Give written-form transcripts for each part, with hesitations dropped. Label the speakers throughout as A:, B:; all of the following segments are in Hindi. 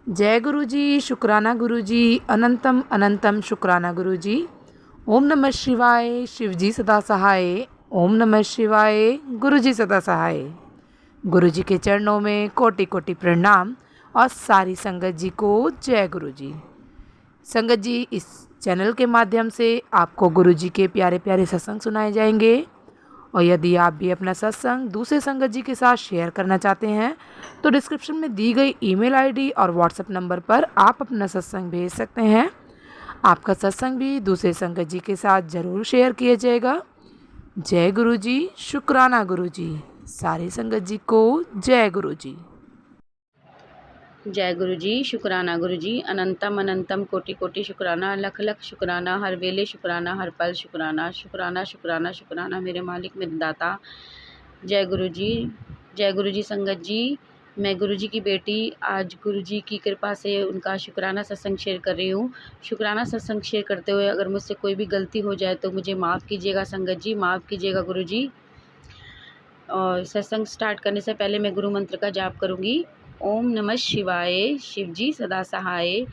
A: जय गुरु जी, शुक्राना गुरु जी, अनंतम अनंतम शुक्राना गुरु जी। ओम नमः शिवाय, शिव जी सदा सहाय। ओम नमः शिवाय, गुरु जी सदा सहाय। गुरु जी के चरणों में कोटि कोटि प्रणाम और सारी संगत जी को जय गुरु जी। संगत जी, इस चैनल के माध्यम से आपको गुरु जी के प्यारे प्यारे सत्संग सुनाए जाएंगे और यदि आप भी अपना सत्संग दूसरे संगत जी के साथ शेयर करना चाहते हैं तो डिस्क्रिप्शन में दी गई ईमेल आईडी और व्हाट्सएप नंबर पर आप अपना सत्संग भेज सकते हैं। आपका सत्संग भी दूसरे संगत जी के साथ ज़रूर शेयर किया जाएगा। जय गुरु जी, शुक्राना गुरु जी। सारी संगत जी को जय गुरु जी।
B: जय गुरु जी, शुक्राना गुरु जी, अनंतम अनंतम कोटि कोटि शुक्राना, लख लख शुक्राना, हर वेले शुक्राना, हर पल शुक्राना, शुक्राना शुक्राना शुक्राना मेरे मालिक मेरे दाता। जय गुरु जी, जय गुरु जी। संगत जी, मैं गुरु जी की बेटी आज गुरु जी की कृपा से उनका शुक्राना सत्संग शेयर कर रही हूँ। शुक्राना सत्संग शेयर करते हुए अगर मुझसे कोई भी गलती हो जाए तो मुझे माफ़ कीजिएगा संगत जी, माफ़ कीजिएगा गुरु जी। और सत्संग स्टार्ट करने से पहले मैं गुरु मंत्र का जाप करूँगी। ओम नमः शिवाय, शिव जी सदा सहाय।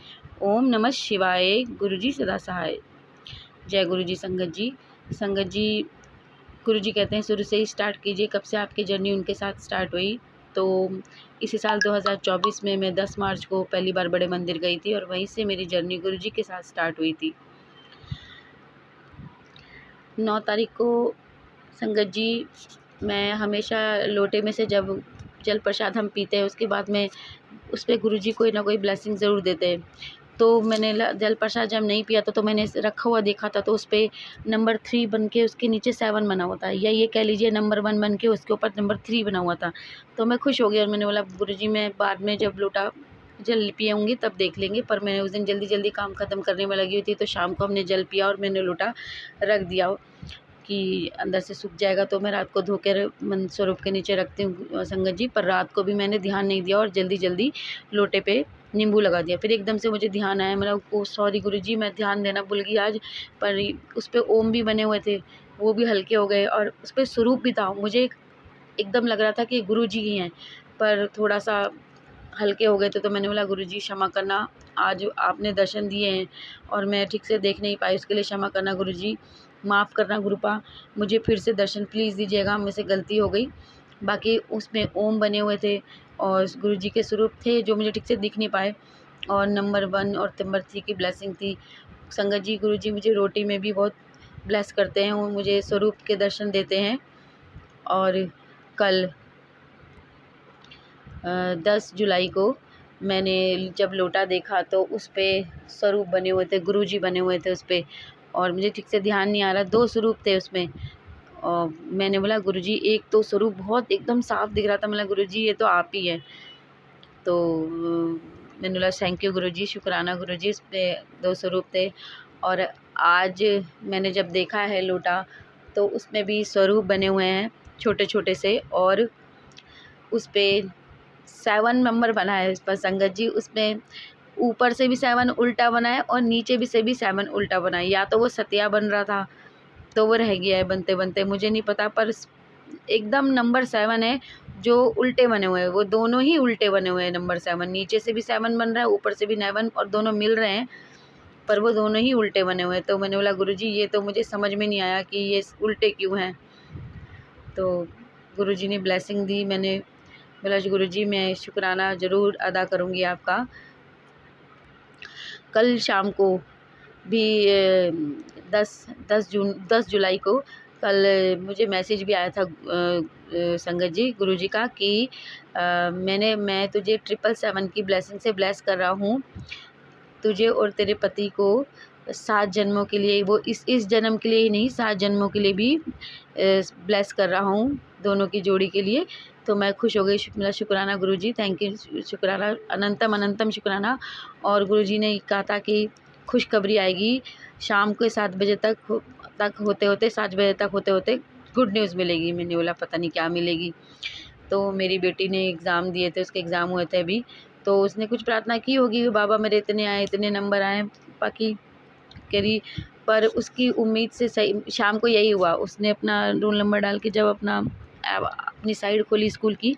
B: ओम नमः शिवाय, गुरु जी सदा सहाय। जय गुरु जी। संगत जी, संगत जी, गुरु जी कहते हैं शुरू से ही स्टार्ट कीजिए। कब से आपकी जर्नी उनके साथ स्टार्ट हुई? तो इसी साल 2024 में मैं 10 मार्च को पहली बार बड़े मंदिर गई थी और वहीं से मेरी जर्नी गुरु जी के साथ स्टार्ट हुई थी। 9 तारीख को संगत जी, मैं हमेशा लोटे में से जब जल प्रसाद हम पीते हैं उसके बाद में उस पर गुरु जी कोई ना कोई ब्लेसिंग ज़रूर देते हैं। तो मैंने जल प्रसाद जब नहीं पिया था तो मैंने रखा हुआ देखा था तो उस पर नंबर 3 बन के उसके नीचे 7 बना हुआ था, या ये कह लीजिए नंबर 1 बन के उसके ऊपर नंबर 3 बना हुआ था। तो मैं खुश हो गई और मैंने बोला गुरु जी मैं बाद में जब लोटा जल पियूँगी तब देख लेंगे। पर मैंने उस दिन जल्दी जल्दी काम ख़त्म करने में लगी हुई थी तो शाम को हमने जल पिया और मैंने लोटा रख दिया कि अंदर से सूख जाएगा। तो मैं रात को धोकर मन स्वरूप के नीचे रखती हूँ संगत जी। पर रात को भी मैंने ध्यान नहीं दिया और जल्दी जल्दी लोटे पे नींबू लगा दिया। फिर एकदम से मुझे ध्यान आया, मतलब ओ सॉरी गुरु जी मैं ध्यान देना भूल गई आज। पर उस पर ओम भी बने हुए थे, वो भी हल्के हो गए और उस पर स्वरूप भी था। मुझे एकदम लग रहा था कि गुरु जी ही हैं, पर थोड़ा सा हल्के हो गए थे। तो मैंने बोला गुरु जी क्षमा करना, आज आपने दर्शन दिए हैं और मैं ठीक से देख नहीं पाई, उसके लिए क्षमा करना गुरु जी, माफ़ करना गुरुपा, मुझे फिर से दर्शन प्लीज़ दीजिएगा, मुझसे गलती हो गई। बाकी उसमें ओम बने हुए थे और गुरु जी के स्वरूप थे जो मुझे ठीक से दिख नहीं पाए और नंबर 1 और नंबर 3 की ब्लेसिंग थी। संगत जी, गुरु जी मुझे रोटी में भी बहुत ब्लेस करते हैं, वो मुझे स्वरूप के दर्शन देते हैं। और कल 10 जुलाई को मैंने जब लोटा देखा तो उस पे स्वरूप बने हुए थे, गुरु जी बने हुए थे उस पे और मुझे ठीक से ध्यान नहीं आ रहा, 2 स्वरूप थे उसमें। और मैंने बोला गुरुजी एक तो स्वरूप बहुत एकदम साफ दिख रहा था, मैंने गुरुजी ये तो आप ही हैं। तो मैंने बोला थैंक यू गुरुजी, शुक्राना गुरुजी, इस पे 2 स्वरूप थे। और आज मैंने जब देखा है लोटा तो उसमें भी स्वरूप बने हुए हैं छोटे छोटे से और उस पे 7 नंबर बना है इस पर संगत जी। उसमें ऊपर से भी 7 उल्टा बना है और नीचे भी से भी 7 उल्टा बना है, या तो वो सतिया बन रहा था तो वो रह गया है बनते बनते, मुझे नहीं पता। पर एकदम नंबर 7 है जो उल्टे बने हुए हैं, वो दोनों ही उल्टे बने हुए हैं। नंबर 7 नीचे से भी 7 बन रहा है, ऊपर से भी 9 और दोनों मिल रहे हैं पर वो दोनों ही उल्टे बने हुए हैं। तो मैंने बोला गुरुजी ये तो मुझे समझ में नहीं आया कि ये उल्टे क्यों हैं। तो गुरुजी ने ब्लेसिंग दी, मैंने बोला गुरुजी मैं शुक्राना ज़रूर अदा करूँगी आपका। कल शाम को भी 10 जुलाई को कल मुझे मैसेज भी आया था संगत जी गुरुजी का कि मैं तुझे 777 की ब्लेसिंग से ब्लेस कर रहा हूँ, तुझे और तेरे पति को 7 जन्मों के लिए, वो इस जन्म के लिए ही नहीं 7 जन्मों के लिए भी ब्लेस कर रहा हूँ, दोनों की जोड़ी के लिए। तो मैं खुश हो गई, मेरा शुक्राना गुरुजी, थैंक यू, शुक्राना, अनंतम अनंतम शुक्राना। और गुरुजी ने कहा था कि खुशखबरी आएगी शाम के 7 बजे तक होते होते 7 बजे तक होते होते गुड न्यूज़ मिलेगी। मैंने बोला पता नहीं क्या मिलेगी। तो मेरी बेटी ने एग्ज़ाम दिए थे, उसके एग्ज़ाम हुए थे अभी, तो उसने कुछ प्रार्थना की होगी बाबा मेरे इतने आए, इतने नंबर आए, बाकी करी। पर उसकी उम्मीद से सही शाम को यही हुआ, उसने अपना रोल नंबर डाल के जब अपनी साइड खोली स्कूल की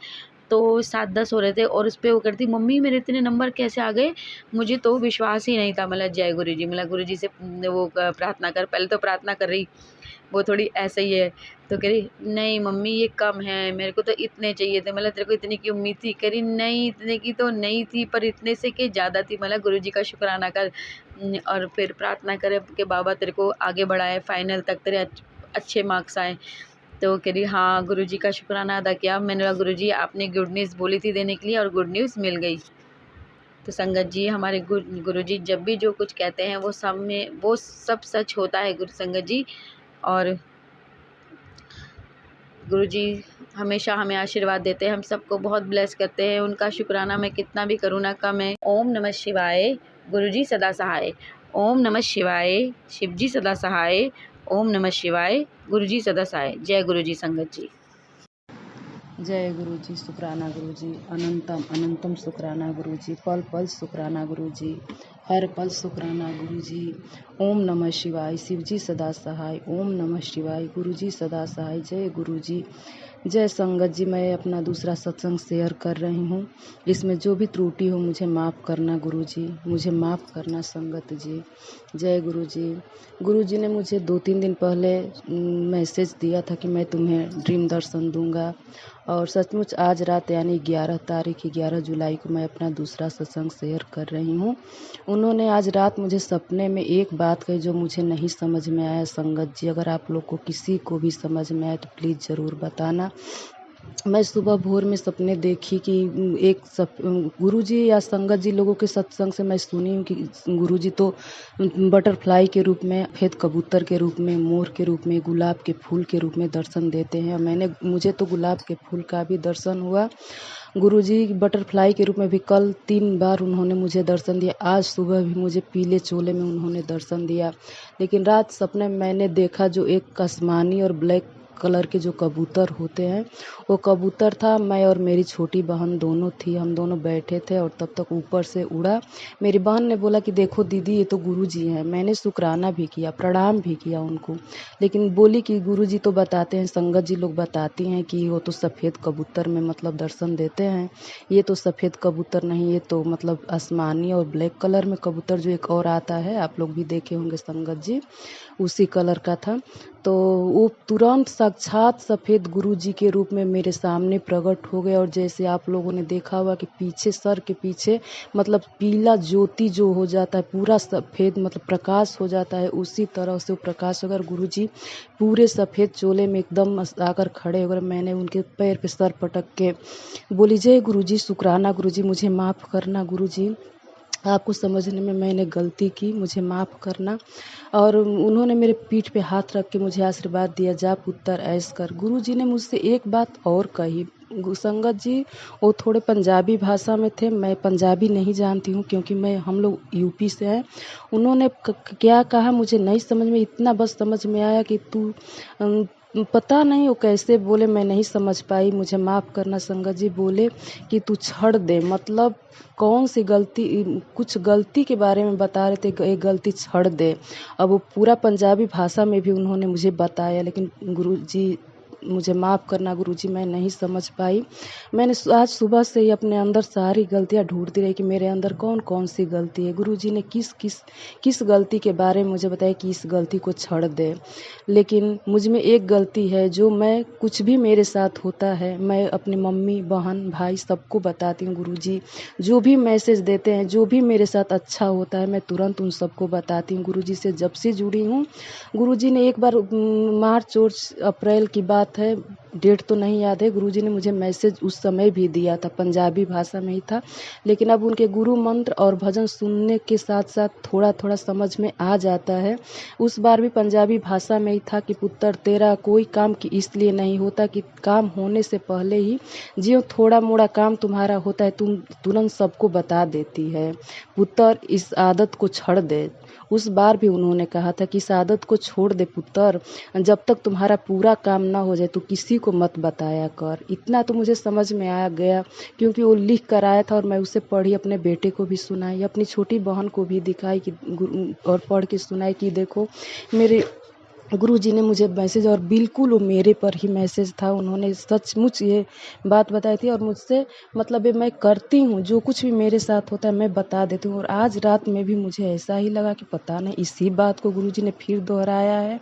B: तो 7-10 हो रहे थे और उस पे वो करती, मम्मी मेरे इतने नंबर कैसे आ गए? मुझे तो विश्वास ही नहीं था। मतलब जय गुरुजी, मतलब गुरुजी से वो प्रार्थना कर, पहले तो प्रार्थना कर रही, वो थोड़ी ऐसे ही है, तो कह रही नहीं मम्मी ये कम है, मेरे को तो इतने चाहिए थे। मतलब तेरे को इतने की उम्मीद थी? कह रही नहीं इतने की तो नहीं थी, पर इतने से के ज़्यादा थी। मतलब गुरुजी का शुक्राना कर। और फिर प्रार्थना करे कि बाबा तेरे को आगे बढ़ाए, फाइनल तक तेरे अच्छे मार्क्स आए। तो कह रही हाँ गुरुजी का शुक्राना अदा किया। मैंने बोला गुरुजी आपने गुड न्यूज़ बोली थी देने के लिए और गुड न्यूज़ मिल गई। तो संगत जी हमारे गुरुजी जब भी जो कुछ कहते हैं वो सब सच होता है गुरु संगत जी। और गुरुजी हमेशा हमें आशीर्वाद देते हैं, हम सबको बहुत ब्लेस करते हैं। उनका शुक्राना मैं कितना भी करूँ ना कम है। ओम नमः शिवाय, गुरुजी सदा सहाय। ओम नमः शिवाय, शिवजी सदा सहाय। ओम नमः शिवाय, गुरुजी सदा सहाय। जय गुरुजी संगत जी।
C: जय गुरुजी, शुक्राना गुरुजी, अनंतम अनंतम शुक्राना गुरुजी, पल पल शुक्राना गुरुजी, हर पल शुक्राना गुरुजी। ओम नमः शिवाय, शिवजी सदा सहाय। ओम नमः शिवाय, गुरुजी सदा सहाय। जय गुरुजी। जय संगत जी, मैं अपना दूसरा सत्संग शेयर कर रही हूँ। इसमें जो भी त्रुटि हो मुझे माफ़ करना गुरुजी, मुझे माफ़ करना संगत जी। जय गुरुजी। गुरुजी ने मुझे 2-3 दिन पहले मैसेज दिया था कि मैं तुम्हें ड्रीम दर्शन दूंगा, और सचमुच आज रात यानी 11 जुलाई को मैं अपना दूसरा सत्संग शेयर कर रही हूँ। उन्होंने आज रात मुझे सपने में एक बात कही जो मुझे नहीं समझ में आया संगत जी। अगर आप लोग को किसी को भी समझ में आए तो प्लीज़ ज़रूर बताना। मैं सुबह भोर में सपने देखी कि गुरुजी या संगत जी लोगों के सत्संग से मैं सुनी हूँ कि गुरुजी तो बटरफ्लाई के रूप में, सफेद कबूतर के रूप में, मोर के रूप में, गुलाब के फूल के रूप में दर्शन देते हैं। मुझे तो गुलाब के फूल का भी दर्शन हुआ। गुरुजी बटरफ्लाई के रूप में भी कल 3 बार उन्होंने मुझे दर्शन दिया। आज सुबह भी मुझे पीले चोले में उन्होंने दर्शन दिया। लेकिन रात सपने में मैंने देखा जो एक आसमानी और ब्लैक कलर के जो कबूतर होते हैं, वो कबूतर था। मैं और मेरी छोटी बहन दोनों थी, हम दोनों बैठे थे और तब तक ऊपर से उड़ा। मेरी बहन ने बोला कि देखो दीदी ये तो गुरुजी हैं। मैंने शुक्राना भी किया, प्रणाम भी किया उनको, लेकिन बोली कि गुरुजी तो बताते हैं, संगत जी लोग बताती हैं कि वो तो सफ़ेद कबूतर में मतलब दर्शन देते हैं, ये तो सफ़ेद कबूतर नहीं, ये तो मतलब आसमानी और ब्लैक कलर में कबूतर जो एक और आता है, आप लोग भी देखे होंगे संगत जी, उसी कलर का था। तो वो तुरंत साक्षात सफ़ेद गुरुजी के रूप में मेरे सामने प्रकट हो गए। और जैसे आप लोगों ने देखा होगा कि पीछे, सर के पीछे मतलब पीला ज्योति जो हो जाता है, पूरा सफ़ेद मतलब प्रकाश हो जाता है, उसी तरह से वो प्रकाश अगर गुरुजी पूरे सफ़ेद चोले में एकदम आकर खड़े हो गए। मैंने उनके पैर पे सर पटक के बोली, जय गुरुजी, शुक्राना गुरुजी, मुझे माफ़ करना गुरुजी, आपको समझने में मैंने गलती की, मुझे माफ़ करना। और उन्होंने मेरे पीठ पे हाथ रख के मुझे आशीर्वाद दिया, जा पुत्र ऐश कर। गुरुजी ने मुझसे एक बात और कही संगत जी, वो थोड़े पंजाबी भाषा में थे, मैं पंजाबी नहीं जानती हूँ क्योंकि हम लोग यूपी से हैं। उन्होंने क्या कहा मुझे नहीं समझ में, इतना बस समझ में आया कि तू पता नहीं वो कैसे बोले, मैं नहीं समझ पाई, मुझे माफ़ करना संगत जी। बोले कि तू छोड़ दे, मतलब कौन सी गलती, कुछ गलती के बारे में बता रहे थे, एक गलती छोड़ दे। अब वो पूरा पंजाबी भाषा में भी उन्होंने मुझे बताया, लेकिन गुरुजी मुझे माफ़ करना गुरुजी, मैं नहीं समझ पाई। मैंने आज सुबह से ही अपने अंदर सारी गलतियां ढूंढती रही कि मेरे अंदर कौन कौन सी गलती है। गुरुजी ने किस गलती के बारे में मुझे बताया कि इस गलती को छोड़ दे। लेकिन मुझ में एक गलती है, जो मैं कुछ भी मेरे साथ होता है मैं अपनी मम्मी, बहन, भाई सबको बताती हूँ गुरुजी। जो भी मैसेज देते हैं, जो भी मेरे साथ अच्छा होता है, मैं तुरंत उन सबको बताती हूँ। गुरुजी से जब से जुड़ी हूँ, गुरुजी ने एक बार मार्च और अप्रैल की बात है, डेट तो नहीं याद है, गुरुजी ने मुझे मैसेज उस समय भी दिया था, पंजाबी भाषा में ही था। लेकिन अब उनके गुरु मंत्र और भजन सुनने के साथ साथ थोड़ा थोड़ा समझ में आ जाता है। उस बार भी पंजाबी भाषा में ही था कि पुत्र तेरा कोई काम की इसलिए नहीं होता कि काम होने से पहले ही जो थोड़ा मोड़ा काम तुम्हारा होता है तुम तुरंत सबको बता देती है। पुत्र इस आदत को छोड़ दे। उस बार भी उन्होंने कहा था कि इस आदत को छोड़ दे पुत्र, जब तक तुम्हारा पूरा काम ना हो जाए तो किसी को मत बताया कर। इतना तो मुझे समझ में आ गया क्योंकि वो लिख कर आया था और मैं उसे पढ़ी, अपने बेटे को भी सुनाई, अपनी छोटी बहन को भी दिखाई कि और पढ़ के सुनाई कि देखो मेरे गुरुजी ने मुझे मैसेज, और बिल्कुल वो मेरे पर ही मैसेज था, उन्होंने सचमुच ये बात बताई थी। और मुझसे मतलब ये मैं करती हूँ, जो कुछ भी मेरे साथ होता है मैं बता देती हूँ। और आज रात में भी मुझे ऐसा ही लगा कि पता नहीं इसी बात को गुरुजी ने फिर दोहराया है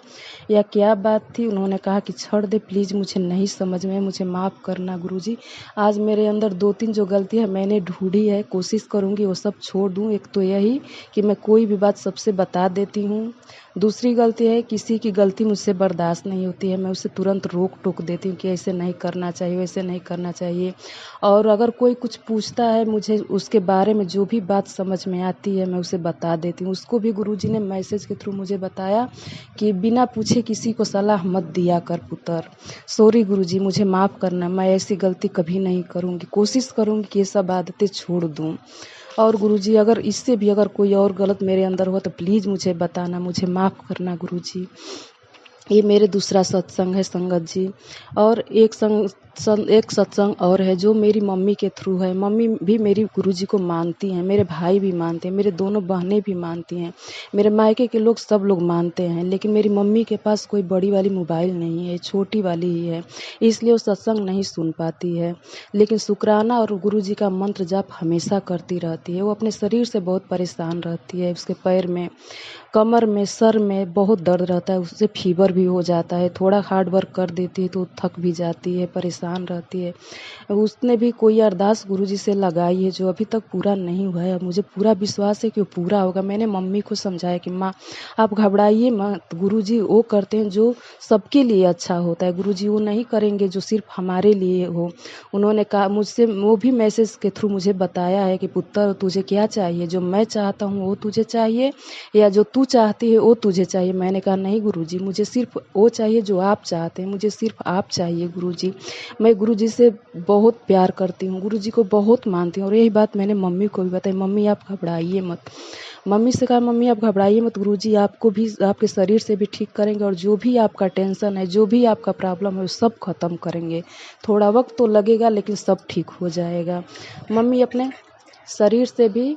C: या क्या बात थी। उन्होंने कहा कि छोड़ दे प्लीज़, मुझे नहीं समझ में, मुझे माफ़ करना गुरुजी। आज मेरे अंदर 2-3 जो गलतियाँ मैंने ढूंढी है, कोशिश करूँगी वो सब छोड़ दूँ। एक तो यही कि मैं कोई भी बात सबसे बता देती हूँ। दूसरी गलती है, किसी की गलती मुझसे बर्दाश्त नहीं होती है, मैं उसे तुरंत रोक टोक देती हूँ कि ऐसे नहीं करना चाहिए, वैसे नहीं करना चाहिए। और अगर कोई कुछ पूछता है मुझे, उसके बारे में जो भी बात समझ में आती है मैं उसे बता देती हूँ। उसको भी गुरुजी ने मैसेज के थ्रू मुझे बताया कि बिना पूछे किसी को सलाह मत दिया कर पुत्र। सॉरी गुरुजी, मुझे माफ़ करना, मैं ऐसी गलती कभी नहीं करूँगी, कोशिश करूँगी कि ये सब आदतें छोड़ दूँ। और गुरुजी अगर इससे भी अगर कोई और गलत मेरे अंदर हुआ तो प्लीज़ मुझे बताना, मुझे माफ़ करना गुरुजी। ये मेरे दूसरा सत्संग है संगत जी। और एक सत्संग और है जो मेरी मम्मी के थ्रू है। मम्मी भी मेरी गुरुजी को मानती हैं, मेरे भाई भी मानते हैं, मेरे दोनों बहनें भी मानती हैं, मेरे मायके के लोग सब लोग मानते हैं। लेकिन मेरी मम्मी के पास कोई बड़ी वाली मोबाइल नहीं है, छोटी वाली ही है, इसलिए वो सत्संग नहीं सुन पाती है। लेकिन शुक्राना और गुरुजी का मंत्र जाप हमेशा करती रहती है। वो अपने शरीर से बहुत परेशान रहती है, उसके पैर में, कमर में, सर में बहुत दर्द रहता है, उससे फीवर भी हो जाता है। थोड़ा हार्ड वर्क कर देती है तो थक भी जाती है, परेशान रहती है। उसने भी कोई अरदास गुरुजी से लगाई है जो अभी तक पूरा नहीं हुआ है। मुझे पूरा विश्वास है कि वो पूरा होगा। मैंने मम्मी को समझाया कि माँ आप घबराइए मत, गुरुजी वो करते हैं जो सबके लिए अच्छा होता है, गुरुजी वो नहीं करेंगे जो सिर्फ हमारे लिए हो। उन्होंने कहा मुझसे, वो भी मैसेज के थ्रू मुझे बताया है कि पुत्र तुझे क्या चाहिए, जो मैं चाहता हूँ वो तुझे चाहिए या जो तू चाहती है वो तुझे चाहिए। मैंने कहा नहीं गुरुजी, मुझे सिर्फ वो चाहिए जो आप चाहते हैं, मुझे सिर्फ आप चाहिए गुरुजी। मैं गुरुजी से बहुत प्यार करती हूँ, गुरुजी को बहुत मानती हूँ। और यही बात मैंने मम्मी को भी बताई, मम्मी आप घबराइए मत। मम्मी से कहा मम्मी आप घबराइए मत, गुरुजी आपको भी आपके शरीर से भी ठीक करेंगे, और जो भी आपका टेंशन है, जो भी आपका प्रॉब्लम है वो सब खत्म करेंगे। थोड़ा वक्त तो लगेगा लेकिन सब ठीक हो जाएगा। मम्मी अपने शरीर से भी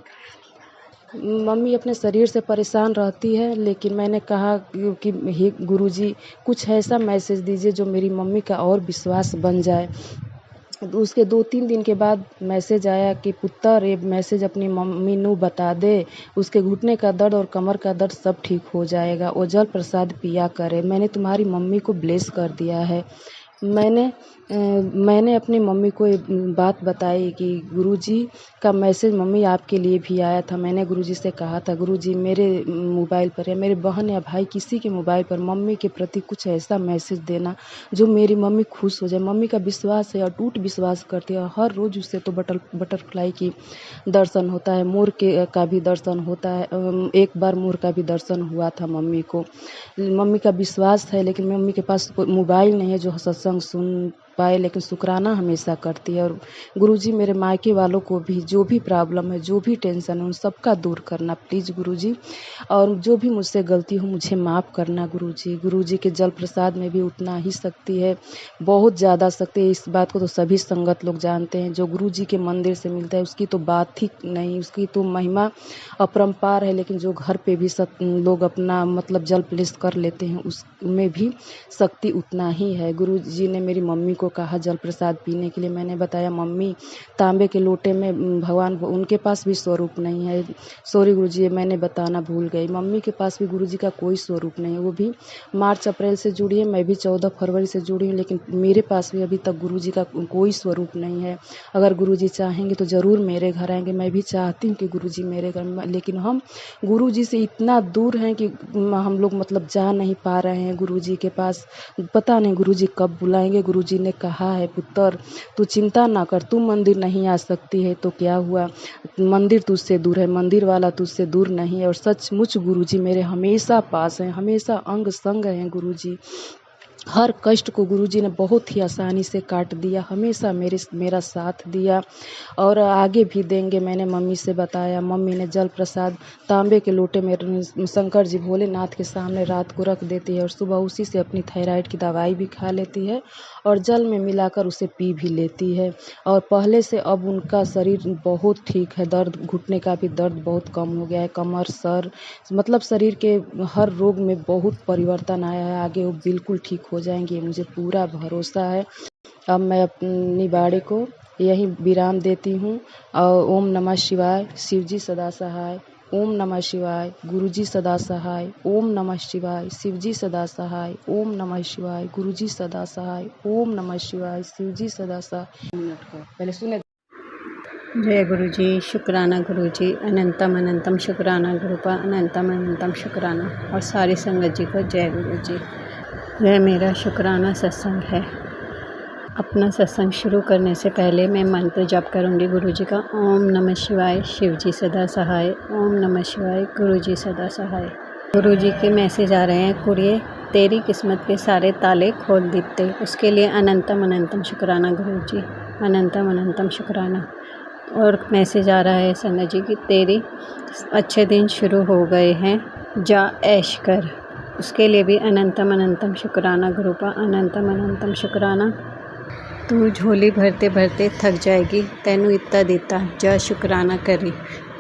C: मम्मी अपने शरीर से परेशान रहती है। लेकिन मैंने कहा कि हे गुरुजी कुछ ऐसा मैसेज दीजिए जो मेरी मम्मी का और विश्वास बन जाए। तो उसके 2-3 दिन के बाद मैसेज आया कि पुत्र ये मैसेज अपनी मम्मी नू बता दे, उसके घुटने का दर्द और कमर का दर्द सब ठीक हो जाएगा, वो जल प्रसाद पिया करे, मैंने तुम्हारी मम्मी को ब्लेस कर दिया है। मैंने अपनी मम्मी को ये बात बताई कि गुरुजी का मैसेज मम्मी आपके लिए भी आया था। मैंने गुरुजी से कहा था गुरुजी मेरे मोबाइल पर या मेरे बहन या भाई किसी के मोबाइल पर मम्मी के प्रति कुछ ऐसा मैसेज देना जो मेरी मम्मी खुश हो जाए। मम्मी का विश्वास है, अटूट विश्वास करती है। हर रोज़ उससे तो बटरफ्लाई की दर्शन होता है, मोर के का भी दर्शन होता है। एक बार मोर का भी दर्शन हुआ था मम्मी को। मम्मी का विश्वास है, लेकिन मम्मी के पास कोई मोबाइल नहीं है जो सत्संग सुन पाए, लेकिन शुक्राना हमेशा करती है। और गुरुजी मेरे मायके वालों को भी जो भी प्रॉब्लम है, जो भी टेंशन है, उन सबका दूर करना प्लीज़ गुरुजी। और जो भी मुझसे गलती हो मुझे माफ़ करना गुरुजी। गुरुजी के जल प्रसाद में भी उतना ही शक्ति है, बहुत ज़्यादा शक्ति है। इस बात को तो सभी संगत लोग जानते हैं। जो गुरुजी के मंदिर से मिलता है उसकी तो बात ही नहीं, उसकी तो महिमा अपरंपार है। लेकिन जो घर पे भी लोग अपना मतलब जल प्लेस कर लेते हैं उसमें भी शक्ति उतना ही है। गुरुजी ने मेरी मम्मी को कहा जल प्रसाद पीने के लिए। मैंने बताया मम्मी तांबे के लोटे में भगवान उनके पास भी स्वरूप नहीं है। सॉरी गुरुजी, मैंने बताना भूल गई। मम्मी के पास भी गुरुजी का कोई स्वरूप नहीं है। वो भी मार्च अप्रैल से जुड़ी है, मैं भी 14 फरवरी से जुड़ी हूँ, लेकिन मेरे पास भी अभी तक गुरुजी का कोई स्वरूप नहीं है। अगर गुरुजी चाहेंगे तो ज़रूर मेरे घर आएंगे। मैं भी चाहती हूँ कि गुरुजी मेरे घर में, लेकिन हम गुरुजी से इतना दूर हैं कि हम लोग मतलब जा नहीं पा रहे हैं गुरुजी के पास। पता नहीं गुरुजी कब बुलाएंगे। गुरुजी ने कहा है पुत्र तू चिंता ना कर, तू मंदिर नहीं आ सकती है तो क्या हुआ, मंदिर तुझसे दूर है, मंदिर वाला तुझसे दूर नहीं है। और सचमुच गुरुजी मेरे हमेशा पास हैं, हमेशा अंग संग हैं गुरुजी। हर कष्ट को गुरुजी ने बहुत ही आसानी से काट दिया, हमेशा मेरा साथ दिया और आगे भी देंगे। मैंने मम्मी से बताया, मम्मी ने जल प्रसाद तांबे के लोटे में शंकर जी भोलेनाथ के सामने रात को रख देती है और सुबह उसी से अपनी थायराइड की दवाई भी खा लेती है और जल में मिलाकर उसे पी भी लेती है। और पहले से अब उनका शरीर बहुत ठीक है, दर्द घुटने का भी दर्द बहुत कम हो गया है, कमर सर मतलब शरीर के हर रोग में बहुत परिवर्तन आया है। आगे वो बिल्कुल ठीक हो जाएंगे, मुझे पूरा भरोसा है। अब मैं अपनी बाड़ी को यही विराम देती हूँ और ओम नमः शिवाय, शिवजी सदा सहाय। ओम नमः शिवाय, गुरुजी सदा सहाय। ओम नमः शिवाय, शिवजी सदा सहाय। ओम नमः शिवाय, गुरुजी सदा सहाय। ओम नमः शिवाय, शिवजी सदा सहाय। पहले सुने।
D: जय गुरुजी, शुक्राना गुरुजी, अनंतम अनंतम शुक्राना गुरुपा, अनंतम अनंतम शुक्राना। और सारी संगत जी को जय गुरुजी। यह मेरा शुक्राना सत्संग है। अपना सत्संग शुरू करने से पहले मैं मंत्र जप करूंगी गुरुजी का। ओम नमः शिवाय, शिवजी सदा सहाय। ओम नमः शिवाय, गुरुजी सदा सहाय। गुरुजी के मैसेज आ रहे हैं, कुड़िए तेरी किस्मत के सारे ताले खोल देते, उसके लिए अनंतम अनंतम शुक्राना गुरुजी, अनंतम अनंतम शुक्राना। और मैसेज आ रहा है संगत जी की तेरी अच्छे दिन शुरू हो गए हैं, जा ऐश कर, उसके लिए भी अनंतम अनंतम शुक्राना गुरुपा, अनंतम अनंतम शुक्राना। तू झोली भरते भरते थक जाएगी, तैनू इतना देता जा शुक्राना करी।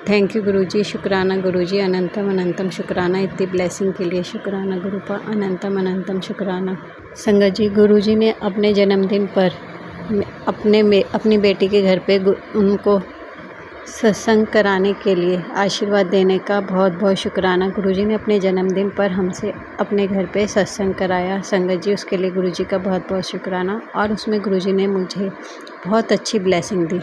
D: थैंक यू गुरुजी, शुक्राना गुरुजी, अनंतम अनंतम शुक्राना। इतनी ब्लेसिंग के लिए शुक्राना गुरुपा, अनंतम अनंतम शुक्राना। संगत जी, गुरुजी ने अपने जन्मदिन पर अपनी बेटी के घर पे उनको सत्संग कराने के लिए आशीर्वाद देने का बहुत बहुत शुक्राना। गुरुजी ने अपने जन्मदिन पर हमसे अपने घर पे सत्संग कराया संगत जी, उसके लिए गुरुजी का बहुत बहुत शुक्राना। और उसमें गुरुजी ने मुझे बहुत अच्छी ब्लेसिंग दी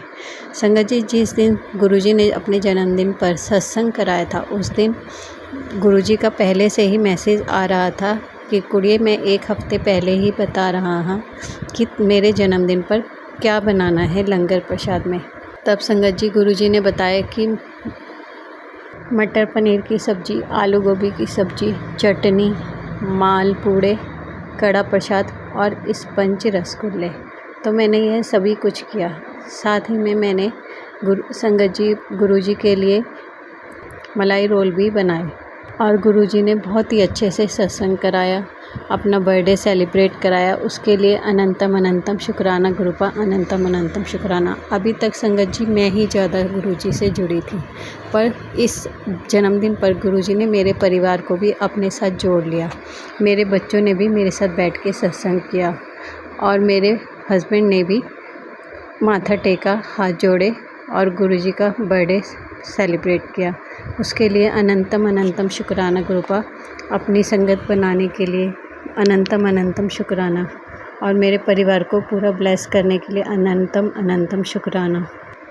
D: संगत जी। जिस दिन गुरुजी ने अपने जन्मदिन पर सत्संग कराया था, उस दिन गुरुजी का पहले से ही मैसेज आ रहा था कि कुड़िए मैं एक हफ्ते पहले ही बता रहा हाँ कि मेरे जन्मदिन पर क्या बनाना है लंगर प्रसाद में। तब संगत जी गुरुजी ने बताया कि मटर पनीर की सब्ज़ी, आलू गोभी की सब्ज़ी, चटनी, माल पूड़े, कड़ा प्रसाद और स्पंज रसगुल्ले। तो मैंने यह सभी कुछ किया। साथ ही में मैंने संगत जी गुरुजी के लिए मलाई रोल भी बनाए और गुरुजी ने बहुत ही अच्छे से सत्संग कराया, अपना बर्थडे सेलिब्रेट कराया। उसके लिए अनंतम अनंतम शुक्राना गुरुपा, अनंतम अनंतम शुक्राना। अभी तक संगत जी मैं ही ज़्यादा गुरुजी से जुड़ी थी, पर इस जन्मदिन पर गुरुजी ने मेरे परिवार को भी अपने साथ जोड़ लिया। मेरे बच्चों ने भी मेरे साथ बैठ के सत्संग किया और मेरे हस्बैंड ने भी माथा टेका, हाथ जोड़े और गुरुजी का बर्थडे सेलिब्रेट किया। उसके लिए अनंतम अनंतम शुक्राना गुरुपा, अपनी संगत बनाने के लिए अनंतम अनंतम शुक्राना और मेरे परिवार को पूरा ब्लेस करने के लिए अनंतम अनंतम शुक्राना।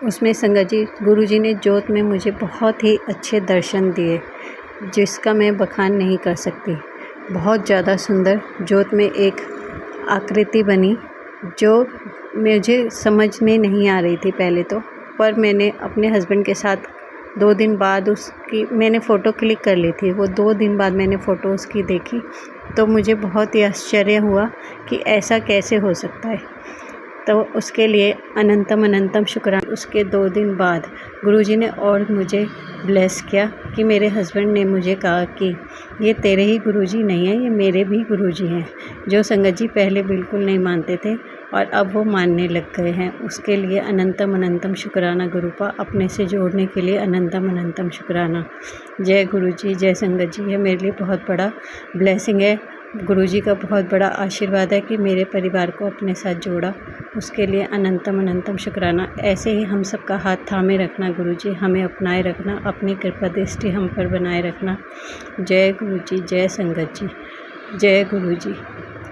D: उसमें संगत जी गुरुजी ने जोत में मुझे बहुत ही अच्छे दर्शन दिए, जिसका मैं बखान नहीं कर सकती। बहुत ज़्यादा सुंदर जोत में एक आकृति बनी जो मुझे समझ में नहीं आ रही थी पहले तो, पर मैंने अपने हस्बैंड के साथ 2 दिन बाद उसकी मैंने फ़ोटो क्लिक कर ली थी। वो 2 दिन बाद मैंने फ़ोटो उसकी देखी तो मुझे बहुत ही आश्चर्य हुआ कि ऐसा कैसे हो सकता है। तो उसके लिए अनंतम अनंतम शुक्राना। उसके 2 दिन बाद गुरुजी ने और मुझे ब्लेस किया कि मेरे हस्बैंड ने मुझे कहा कि ये तेरे ही गुरुजी नहीं हैं, ये मेरे भी गुरुजी हैं, जो संगत जी पहले बिल्कुल नहीं मानते थे और अब वो मानने लग गए हैं। उसके लिए अनंतम अनंतम शुक्राना गुरुपा, अपने से जोड़ने के लिए अनंतम अनंतम शुक्राना। जय गुरुजी, जय संगत जी। ये मेरे लिए बहुत बड़ा ब्लेसिंग है, गुरुजी का बहुत बड़ा आशीर्वाद है कि मेरे परिवार को अपने साथ जोड़ा। उसके लिए अनंतम अनंतम शुक्राना। ऐसे ही हम सबका हाथ थामे रखना गुरुजी, हमें अपनाए रखना, अपनी कृपा दृष्टि हम पर बनाए रखना। जय गुरुजी, जय संगत जी, जय गुरुजी।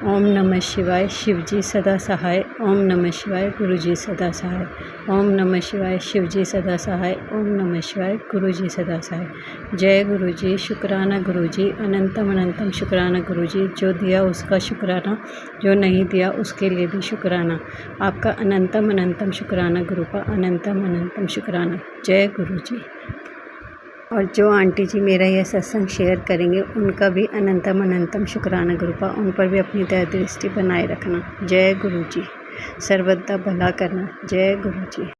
D: ओम नमः शिवाय, शिवजी सदा सहाय। ओम नमः शिवाय, गुरुजी सदा सहाय। ओम नमः शिवाय, शिवजी सदा सहाय। ओम नमः शिवाय, गुरुजी सदा सहाय। जय गुरुजी, शुक्राना गुरुजी, अनंतम अनंतम शुक्राना गुरुजी। जो दिया उसका शुक्राना, जो नहीं दिया उसके लिए भी शुक्राना। आपका अनंतम अनंतम शुक्राना गुरुपा, अनंतम अनंतम शुक्राना। जय गुरुजी। और जो आंटी जी मेरा यह सत्संग शेयर करेंगे उनका भी अनंतम अनंतम शुक्राना गुरुपा। उन पर भी अपनी दया दृष्टि बनाए रखना। जय गुरु जी। सर्वदा भला करना। जय गुरु जी।